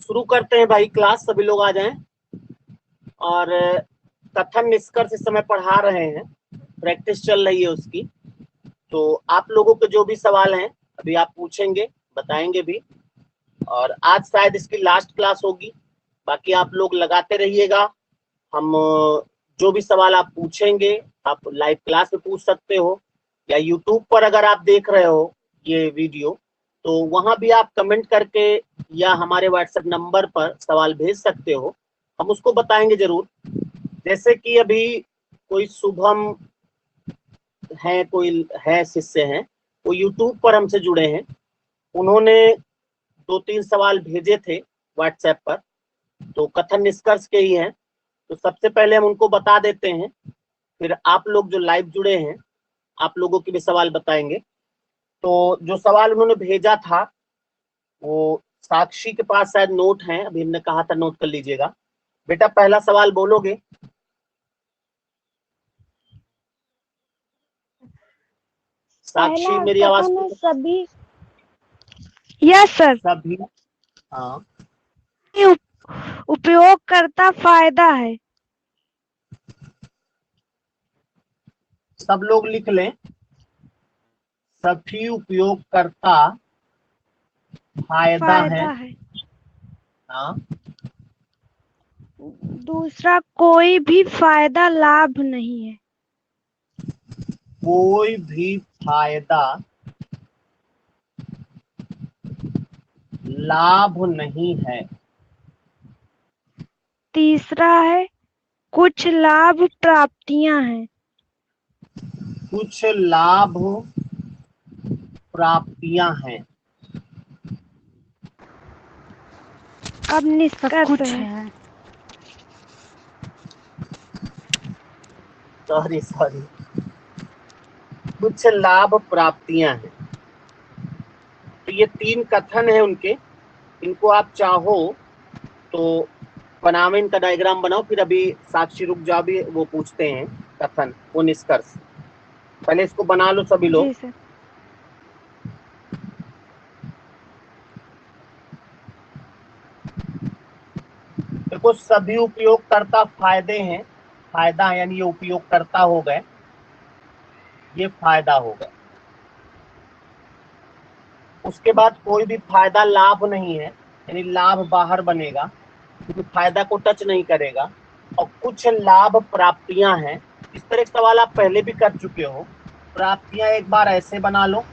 शुरू करते हैं भाई क्लास, सभी लोग आ जाएं। और कथन निष्कर्ष इस समय पढ़ा रहे हैं, प्रैक्टिस चल रही है उसकी। तो आप लोगों के जो भी सवाल हैं अभी आप पूछेंगे, बताएंगे भी। और आज शायद इसकी लास्ट क्लास होगी, बाकी आप लोग लगाते रहिएगा। हम जो भी सवाल आप पूछेंगे आप लाइव क्लास में पूछ सकते हो, या यूट्यूब पर अगर आप देख रहे हो ये वीडियो तो वहां भी आप कमेंट करके या हमारे व्हाट्सएप नंबर पर सवाल भेज सकते हो, हम उसको बताएंगे जरूर। जैसे कि अभी कोई शुभम है, कोई है शिष्य हैं, वो यूट्यूब पर हमसे जुड़े हैं, उन्होंने 2-3 सवाल भेजे थे व्हाट्सएप पर, तो कथन निष्कर्ष के ही हैं। तो सबसे पहले हम उनको बता देते हैं, फिर आप लोग जो लाइव जुड़े हैं आप लोगों के भी सवाल बताएंगे। तो जो सवाल उन्होंने भेजा था वो साक्षी के पास शायद नोट है, अभी हमने कहा था नोट कर लीजिएगा। बेटा पहला सवाल बोलोगे? साक्षी मेरी आवाज सभी, यस सर, सभी, हाँ, उपयोगकर्ता फायदा है। सब लोग लिख लें, सभी उपयोगकर्ता फायदा है। हाँ, दूसरा कोई भी फायदा लाभ नहीं है। कोई भी फायदा लाभ नहीं है। तीसरा है कुछ लाभ प्राप्तियां हैं। कुछ लाभ प्राप्तियां हैं। अब निष्कर्ष है। सॉरी, कुछ लाभ प्राप्तियां हैं। तो ये 3 कथन है उनके, इनको आप चाहो तो बनाओ, इनका डायग्राम बनाओ, फिर अभी साक्षी रुक जाओ, भी वो पूछते हैं कथन, वो निष्कर्ष। पहले इसको बना लो सभी लोग। जी सर। देखो सभी उपयोगकर्ता फायदे हैं, फायदा यानी ये उपयोगकर्ता हो गए, ये फायदा हो गए। उसके बाद कोई भी फायदा लाभ नहीं है, यानी लाभ बाहर बनेगा क्योंकि फायदा को टच नहीं करेगा। और कुछ लाभ प्राप्तियां हैं। इस तरह के सवाल आप पहले भी कर चुके हो। प्राप्तियां एक बार ऐसे बना लो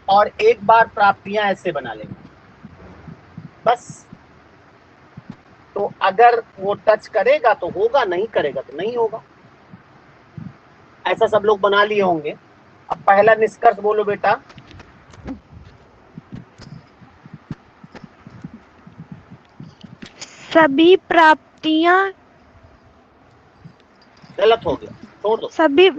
और एक बार प्राप्तियां ऐसे बना लेंगे बस। तो अगर वो टच करेगा तो होगा, नहीं करेगा तो नहीं होगा। ऐसा सब लोग बना लिए होंगे। अब पहला निष्कर्ष बोलो बेटा। सभी प्राप्तियां, गलत हो गया, छोड़ दो। सभी,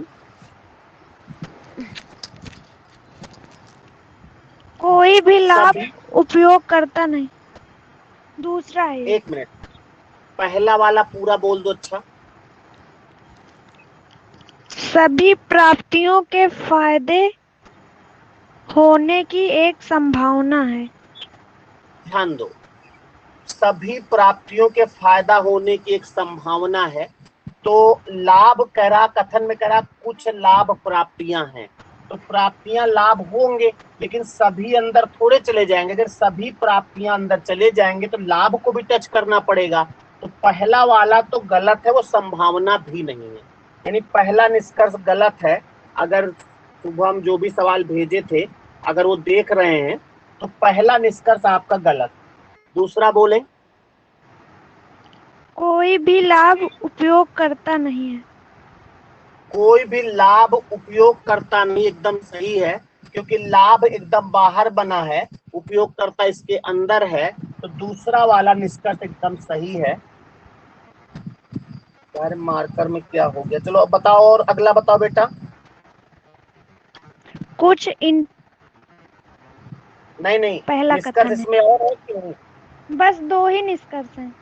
कोई भी लाभ सभी, उपयोग करता नहीं। दूसरा है, एक मिनट, पहला वाला पूरा बोल दो। अच्छा, सभी प्राप्तियों के फायदे होने की एक संभावना है। ध्यान दो, सभी प्राप्तियों के फायदा होने की एक संभावना है। तो लाभ करा, कथन में करा कुछ लाभ प्राप्तियां हैं, तो प्राप्तियां लाभ होंगे, लेकिन सभी अंदर थोड़े चले जाएंगे। अगर सभी प्राप्तियां अंदर चले जाएंगे तो लाभ को भी टच करना पड़ेगा। तो पहला वाला तो गलत है, वो संभावना भी नहीं है, यानी पहला निष्कर्ष गलत है। अगर सुबह हम जो भी सवाल भेजे थे अगर वो देख रहे हैं तो पहला निष्कर्ष आपका गलत। दूसरा बोले, कोई भी लाभ उपयोग करता नहीं है। कोई भी लाभ उपयोग करता नहीं, एकदम सही है, क्योंकि लाभ एकदम बाहर बना है, उपयोगकर्ता इसके अंदर है। तो दूसरा वाला निष्कर्ष एकदम सही है। यार मार्कर में क्या हो गया, चलो अब बताओ, और अगला बताओ बेटा। कुछ नहीं, पहला निष्कर्ष कथन है, इसमें और है कि नहीं? बस 2 ही निष्कर्ष हैं।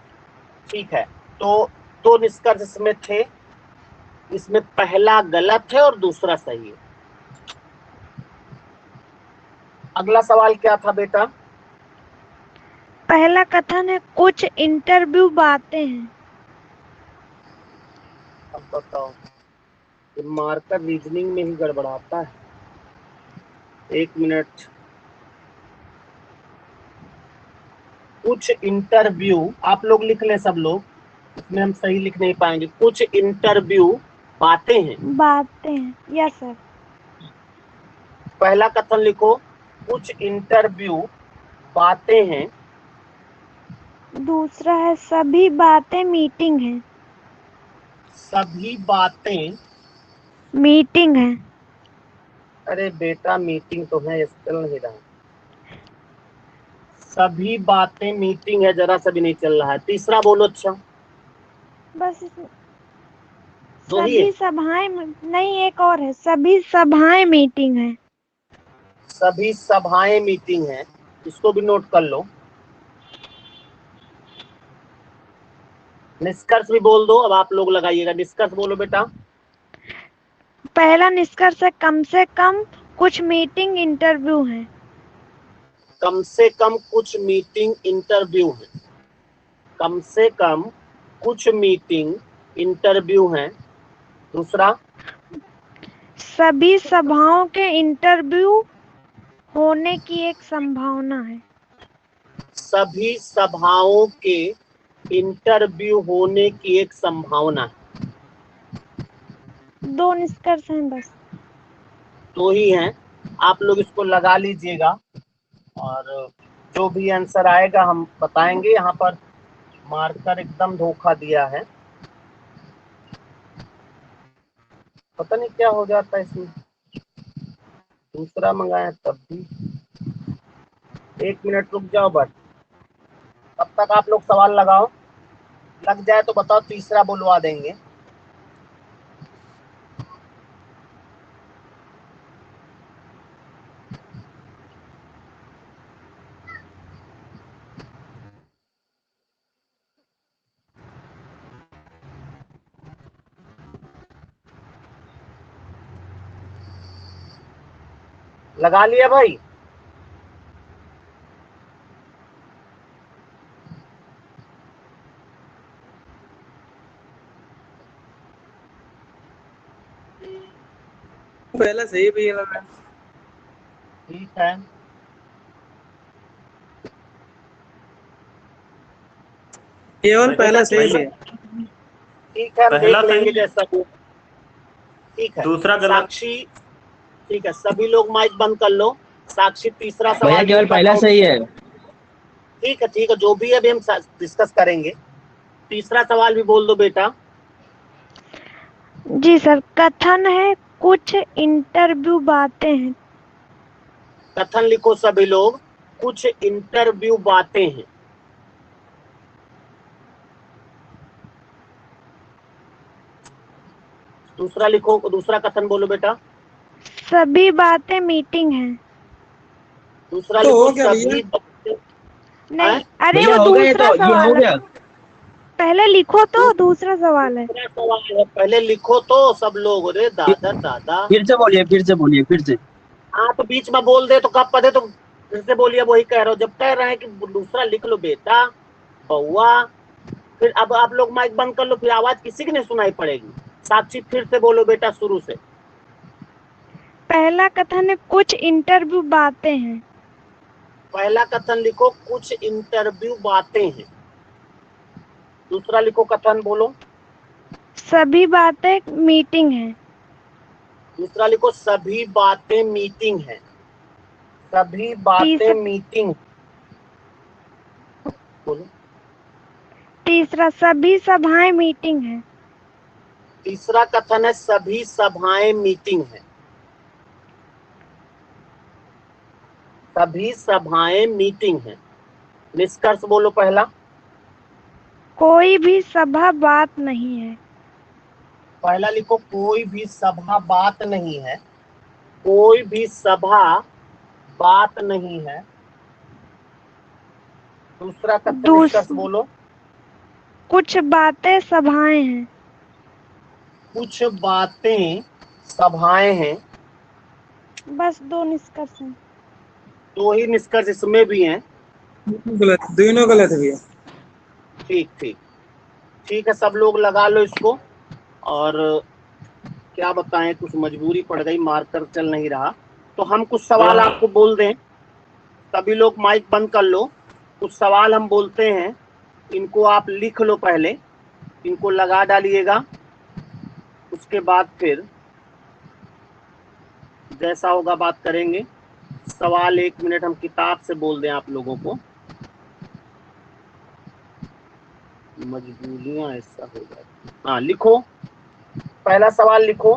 ठीक है, तो 2 निष्कर्ष इसमें थे, इसमें पहला गलत है और दूसरा सही है। अगला सवाल क्या था बेटा? पहला कथन है कुछ इंटरव्यू बातें हैं। अब बताओ, ये मार्कर रीजनिंग में ही गड़बड़ाता है। 1 मिनट। कुछ इंटरव्यू, आप लोग लिख लें सब लोग, इसमें हम सही लिख नहीं पाएंगे। कुछ इंटरव्यू बातें हैं। बातें हैं, यस सर। पहला कथन लिखो, कुछ इंटरव्यू बातें हैं। दूसरा है सभी बातें मीटिंग है। सभी बातें मीटिंग है। अरे बेटा मीटिंग तो है, चल नहीं रहा। सभी बातें मीटिंग है, जरा सा भी नहीं चल रहा है। तीसरा बोलो। अच्छा, बस इसमें दो ही है। सभी सभाएं नहीं, एक और है सभी सभाएं मीटिंग है। सभी सभाएं मीटिंग है, इसको भी नोट कर लो। निष्कर्ष भी बोल दो, अब आप लोग लगाइएगा। निष्कर्ष बोलो बेटा। पहला निष्कर्ष है कम से कम कुछ मीटिंग इंटरव्यू है। कम से कम कुछ मीटिंग इंटरव्यू है। कम से कम कुछ मीटिंग इंटरव्यू है। दूसरा, सभी सभाओं के इंटरव्यू होने की एक संभावना है। सभी सभाओं के इंटरव्यू होने की एक संभावना है। 2 निष्कर्ष हैं बस। तो ही है, आप लोग इसको लगा लीजिएगा और जो भी आंसर आएगा हम बताएंगे। यहाँ पर मार्कर एकदम धोखा दिया है, पता नहीं क्या हो जाता है इसमें। दूसरा मंगाया तब भी। 1 मिनट रुक जाओ बस, तब तक आप लोग सवाल लगाओ। लग जाए तो बताओ, तीसरा बुलवा देंगे। लगा लिया भाई? पहला सही भी है। ठीक है, केवल पहला सही भी है। ठीक है, हम पहला देख लेंगे सही, जैसा भी। ठीक है, दूसरा गलत। साक्षी, ठीक है, सभी लोग माइक बंद कर लो। साक्षी, तीसरा भैया सवाल केवल लिखा पहला था। सही है। ठीक है ठीक है, जो भी है अभी हम डिस्कस करेंगे। तीसरा सवाल भी बोल दो बेटा। जी सर, कथन है कुछ इंटरव्यू बातें हैं। कथन लिखो सभी लोग, कुछ इंटरव्यू बातें हैं। दूसरा लिखो, दूसरा कथन बोलो बेटा। सभी बातें मीटिंग है। दूसरा तो लिखो, हो गया भैया। सभी बातें। नहीं, अरे भैया वो हो गया, ये दूसरा तो ये हो सवाल है। गया। पहले लिखो तो दूसरा सवाल है। दूसरा सवाल है, पहले लिखो तो सब लोग। अरे दादा दादा, फिर से बोलिए, फिर से बोलिए, फिर से। हाँ तो बीच में बोल दे तो कब पढ़े, तो फिर से बोलिए। वही कह रहा हूँ, जब कह रहे हैं कि दूसरा लिख लो बेटा बउआ, फिर अब आप लोग माइक बंद कर लो, फिर आवाज किसी की नहीं सुनाई पड़ेगी। साक्षी, फिर से बोलो बेटा शुरू से। पहला कथन है कुछ इंटरव्यू बातें हैं। पहला कथन लिखो, कुछ इंटरव्यू बातें हैं। दूसरा लिखो कथन बोलो। सभी बातें मीटिंग है। दूसरा लिखो, सभी बातें मीटिंग है। सभी बातें तीसरा मीटिंग बोलो। तीसरा सभी सभाएं मीटिंग है। तीसरा कथन है सभी सभाएं मीटिंग है। सभी सभाएं मीटिंग है। निष्कर्ष बोलो पहला। कोई भी सभा बात नहीं है। पहला लिखो, कोई भी सभा बात नहीं है। कोई भी सभा बात नहीं है। दूसरा कथन दूस निष्कर्ष बोलो। कुछ बातें सभाएं हैं। कुछ बातें सभाएं हैं। बस 2 निष्कर्ष हैं। दो ही निष्कर्ष इसमें भी हैं। गलत, दोनों गलत है भैया। ठीक ठीक ठीक है, सब लोग लगा लो इसको। और क्या बताएं, कुछ मजबूरी पड़ गई, मार्कर चल नहीं रहा, तो हम कुछ सवाल आपको बोल दें। सभी लोग माइक बंद कर लो। कुछ सवाल हम बोलते हैं, इनको आप लिख लो, पहले इनको लगा डालिएगा, उसके बाद फिर जैसा होगा बात करेंगे। सवाल 1 मिनट हम किताब से बोल दें आप लोगों को, मजबूरियां ऐसा हो जाती। हाँ लिखो, पहला सवाल लिखो।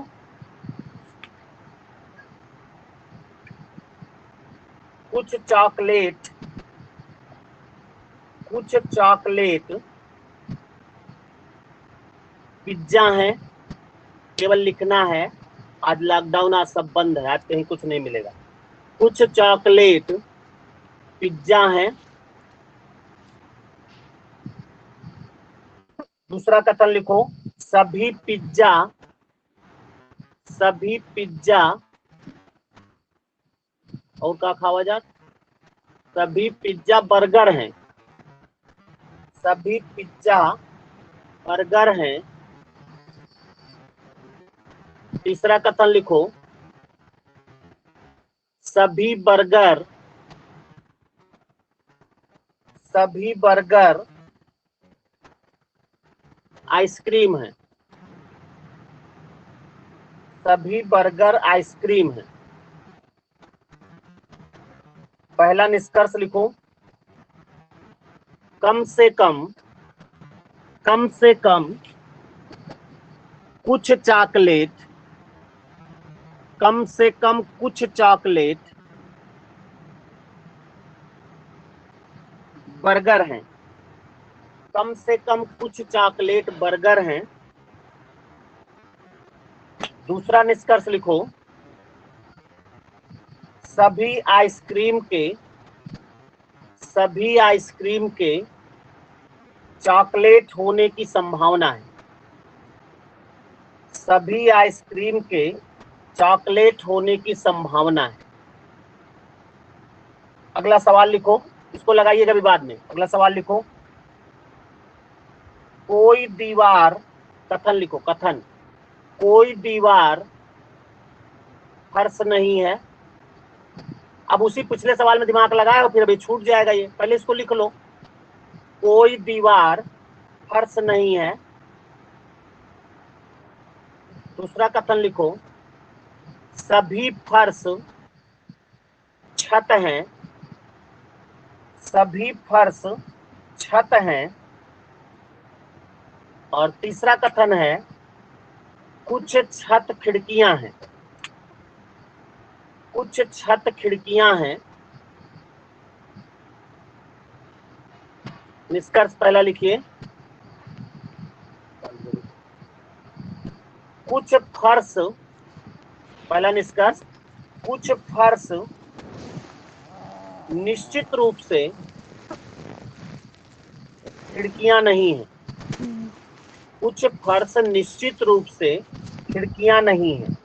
कुछ चॉकलेट पिज्जा है, केवल लिखना है। आज लॉकडाउन, आज सब बंद है, आज कहीं कुछ नहीं मिलेगा। कुछ चॉकलेट पिज्जा है। दूसरा कथन लिखो, सभी पिज्जा और क्या खावा जात, सभी पिज्जा बर्गर हैं, सभी पिज्जा बर्गर हैं। तीसरा कथन लिखो, सभी बर्गर आइसक्रीम है, सभी बर्गर आइसक्रीम है। पहला निष्कर्ष लिखो, कम से कम कुछ चॉकलेट बर्गर हैं, कम से कम कुछ चॉकलेट बर्गर हैं। दूसरा निष्कर्ष लिखो, सभी आइसक्रीम के चॉकलेट होने की संभावना है, सभी आइसक्रीम के चॉकलेट होने की संभावना है। अगला सवाल लिखो, इसको लगाइएगा भी बाद में। अगला सवाल लिखो, कोई दीवार, कथन लिखो, कथन, कोई दीवार फर्श नहीं है। अब उसी पिछले सवाल में दिमाग लगाए और फिर अभी छूट जाएगा ये, पहले इसको लिख लो। कोई दीवार फर्श नहीं है। दूसरा कथन लिखो, सभी फर्श छत हैं, सभी फर्श छत हैं। और तीसरा कथन है, कुछ छत खिड़कियां हैं, कुछ छत खिड़कियां हैं। निष्कर्ष पहला लिखिए, कुछ फर्श, पहला निष्कर्ष, कुछ फर्श निश्चित रूप से खिड़कियां नहीं है, कुछ फर्श निश्चित रूप से खिड़कियां नहीं है।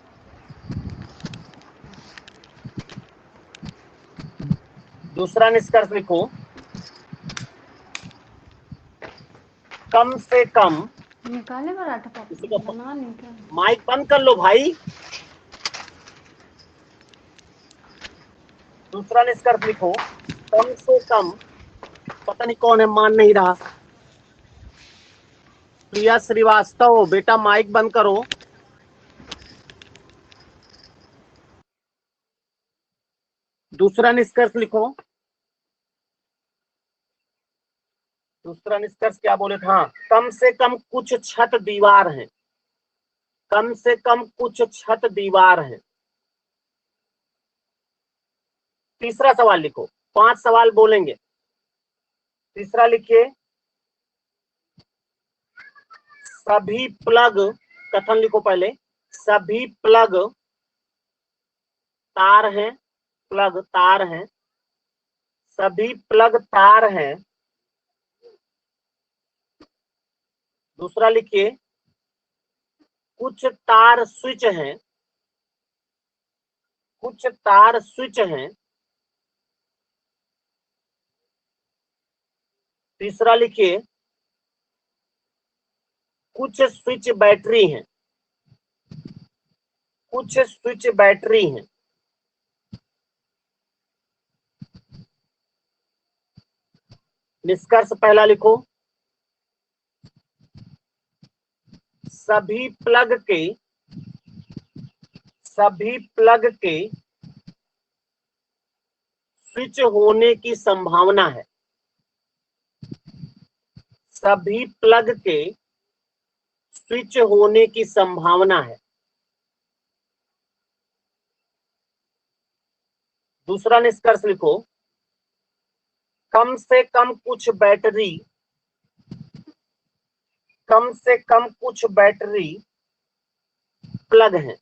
दूसरा निष्कर्ष लिखो, कम से कम, निकाले पराठा पापा बना नहीं क्या? माइक बंद कर लो भाई। दूसरा निष्कर्ष लिखो, कम से कम, पता नहीं कौन है मान नहीं रहा, प्रिया श्रीवास्तव, बेटा माइक बंद करो। दूसरा निष्कर्ष लिखो, दूसरा निष्कर्ष क्या बोले थे? हाँ, कम से कम कुछ छत दीवार हैं, कम से कम कुछ छत दीवार हैं। तीसरा सवाल लिखो, 5 सवाल बोलेंगे। तीसरा लिखिए, सभी प्लग, कथन लिखो पहले, सभी प्लग तार हैं, प्लग तार हैं, सभी प्लग तार हैं। दूसरा लिखिए, कुछ तार स्विच हैं, कुछ तार स्विच हैं। तीसरा लिखिए, कुछ स्विच बैटरी हैं, कुछ स्विच बैटरी हैं। निष्कर्ष पहला लिखो, सभी प्लग के स्विच होने की संभावना है, सभी प्लग के स्विच होने की संभावना है। दूसरा निष्कर्ष लिखो, कम से कम कुछ बैटरी प्लग हैं।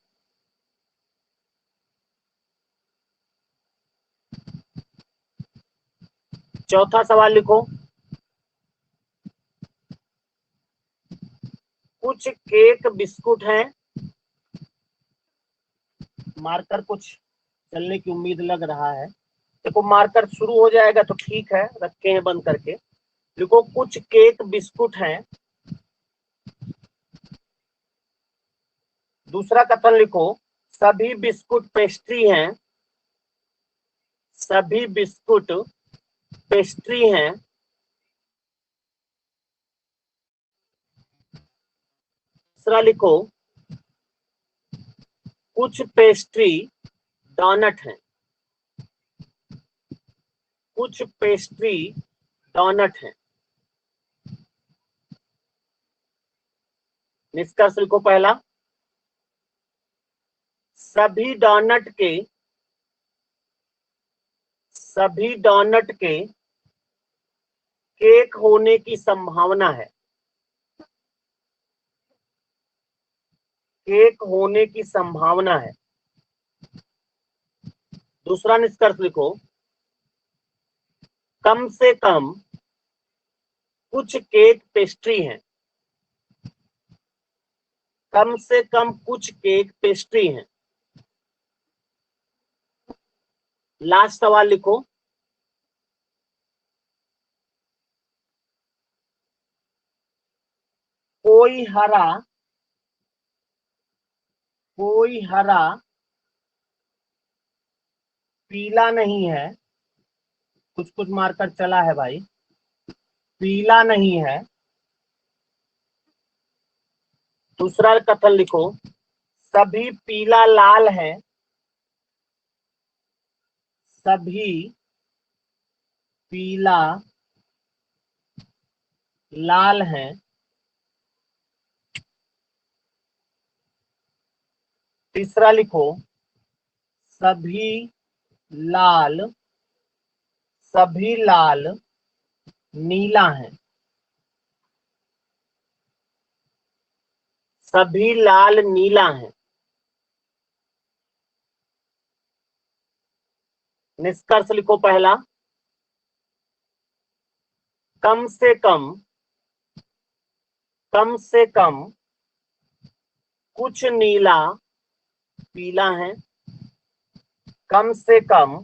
चौथा सवाल लिखो, कुछ केक बिस्कुट हैं। मार्कर कुछ चलने की उम्मीद लग रहा है। देखो मार्कर शुरू हो जाएगा तो ठीक है, रखे हैं बंद करके। देखो कुछ केक बिस्कुट हैं। दूसरा कथन लिखो, सभी बिस्कुट पेस्ट्री हैं, सभी बिस्कुट पेस्ट्री हैं। तीसरा लिखो, कुछ पेस्ट्री डोनट हैं, कुछ पेस्ट्री डोनट हैं। निष्कर्ष लिखो पहला, सभी डोनट के केक होने की संभावना है, केक होने की संभावना है। दूसरा निष्कर्ष लिखो, कम से कम कुछ केक पेस्ट्री हैं, कम से कम कुछ केक पेस्ट्री हैं। लास्ट सवाल लिखो, कोई हरा पीला नहीं है। कुछ कुछ मार्कर चला है भाई, पीला नहीं है। दूसरा कथन लिखो, सभी पीला लाल है, सभी पीला लाल है। तीसरा लिखो, सभी लाल नीला है, सभी लाल नीला है। निष्कर्ष लिखो पहला, कम से कम कुछ नीला पीला है, कम से कम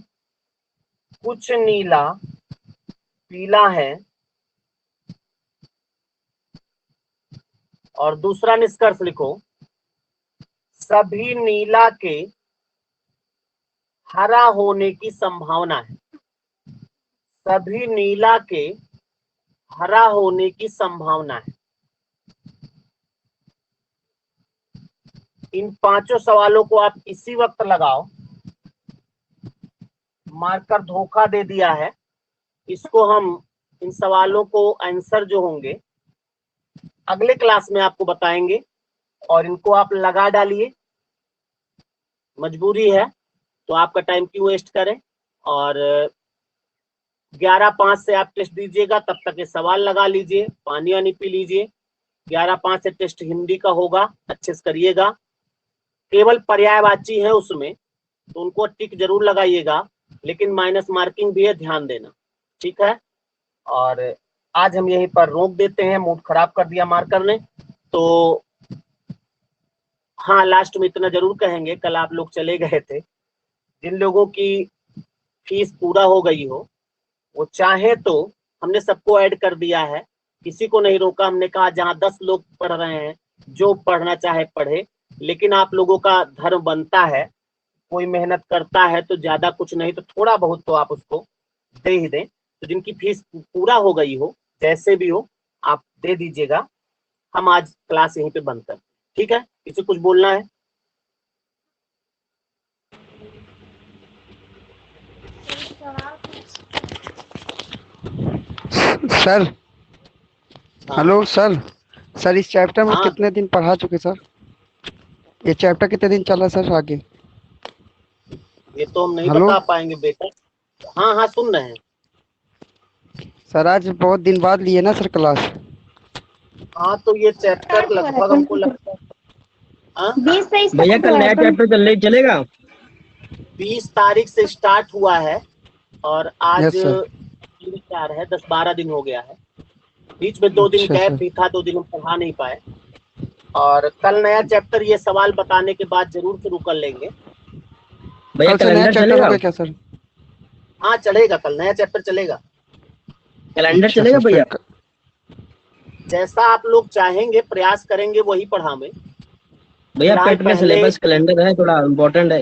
कुछ नीला पीला है। और दूसरा निष्कर्ष लिखो, सभी नीला के हरा होने की संभावना है, सभी नीला के हरा होने की संभावना है। इन पांचों सवालों को आप इसी वक्त लगाओ। मार्कर धोखा दे दिया है, इसको हम इन सवालों को आंसर जो होंगे अगले क्लास में आपको बताएंगे, और इनको आप लगा डालिए। मजबूरी है तो आपका टाइम क्यों वेस्ट करें। और 11:05 से आप टेस्ट दीजिएगा, तब तक ये सवाल लगा लीजिए, पानी वानी पी लीजिए। 11:05 से टेस्ट हिंदी का होगा, अच्छे से करिएगा। केवल पर्यायवाची है उसमें, तो उनको टिक जरूर लगाइएगा, लेकिन माइनस मार्किंग भी है, ध्यान देना, ठीक है। और आज हम यहीं पर रोक देते हैं, मूड खराब कर दिया मार्कर ने। तो हाँ, लास्ट में इतना जरूर कहेंगे, कल आप लोग चले गए थे, जिन लोगों की फीस पूरा हो गई हो वो चाहे तो हमने सबको ऐड कर दिया है, किसी को नहीं रोका। हमने कहा जहाँ 10 लोग पढ़ रहे हैं, जो पढ़ना चाहे पढ़े, लेकिन आप लोगों का धर्म बनता है, कोई मेहनत करता है तो ज्यादा कुछ नहीं तो थोड़ा बहुत तो आप उसको दे ही दें। तो जिनकी फीस पूरा हो गई हो, जैसे भी हो, आप दे दीजिएगा। हम आज क्लास यहीं पे बंद करते हैं, ठीक है? किसी कुछ बोलना है? सर हाँ। Hello sir. सर इस चैप्टर में हाँ। कितने दिन पढ़ा चुके सर? ये चैप्टर कितने दिन चला सर आगे? ये तो हम नहीं हेलो? बता पाएंगे बेटा। हाँ हाँ, सुन रहे हैं। सर आज बहुत दिन बाद लिए ना सर क्लास। हाँ, तो ये चैप्टर लगभग हमको लगता है, हाँ, 20 से भैया कल नया चैप्टर चलेगा। 20 तारीख से स्टार्ट हुआ है और आज यस सर। 4 है, 10-12 दिन हो गया है। बीच में 2 दिन अच्छा गैप सर। भी था, 2 दिन हम पढ़ा नहीं पाए। और कल नया चैप्टर ये सवाल बताने के बाद जरूर शुरू कर लेंगे। भैया कल से नया कैलेंडर चैप्टर चलेगा। होगा क्या सर? हाँ चलेगा, कल नया चैप्टर चलेगा। कैलेंडर अच्छा चलेगा सर, भैया। जैसा आप लोग चाहेंगे, प्रयास करेंगे वही पढ़ावे। भैया फिलहाल पेट में पहले सिलेबस कैलेंडर है, थोड़ा इम्पोर्टेंट है।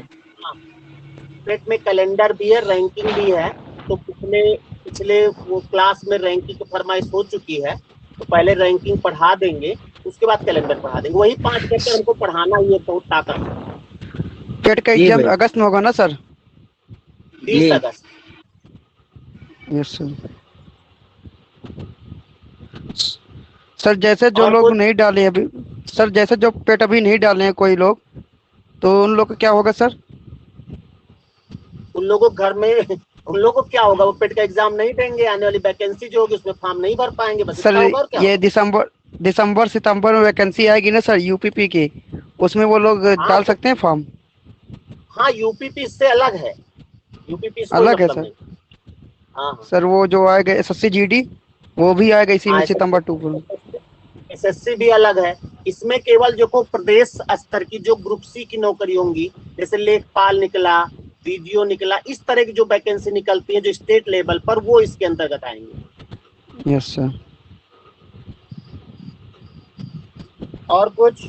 पेट में कैलेंडर भी है, रैंकिंग भी है। तो पिछले पिछले वो क्लास में रैंकिंग की फरमाइश हो चुकी है, तो पहले रैंकिंग पढ़ा देंगे, उसके बाद कैलेंडर पढ़ा देंगे। वही 5 चैप्टर हमको पढ़ाना ही है, बहुत ताकत है। पेट का जी एग्जाम भैया। अगस्त में होगा ना सर? 20 जी। अगस्त। Yes sir. सर जैसे जो और लोग कुछ नहीं डाले अभी, सर जैसे जो पेट अभी नहीं डाले हैं कोई लोग, तो उन लोग का क्या होगा सर? उन लोगों को घर में उन लोगों को क्या होगा, वो पेट का एग्जाम नहीं देंगे, आने वाली वैकेंसी जो होगी उसमें फॉर्म नहीं भर पाएंगे, बस सर इतना होगा। और क्या ये होगा? दिसंबर सितंबर में वैकेंसी आएगी ना सर यूपीपी की, उसमें वो लोग हाँ डाल तो सकते हैं फॉर्म? हाँ, यूपीपी इससे अलग है, यूपीपी से कोई अलग है मतलब सर? नहीं। हाँ हाँ सर वो जो आएगा एसएससी जीडी, वो भी आएगा इसी में हाँ, सितंबर 2 को। एसएससी भी अलग है। इसमें केवल जो को प्रदेश स्तर की जो ग्रुप सी की नौकरी होंगी, जैसे लेखपाल निकला, वीडियो निकला, इस तरह की जो वैकेंसी निकलती है जो स्टेट लेवल पर, वो इसके अंतर्गत आएंगे। Yes sir. और कुछ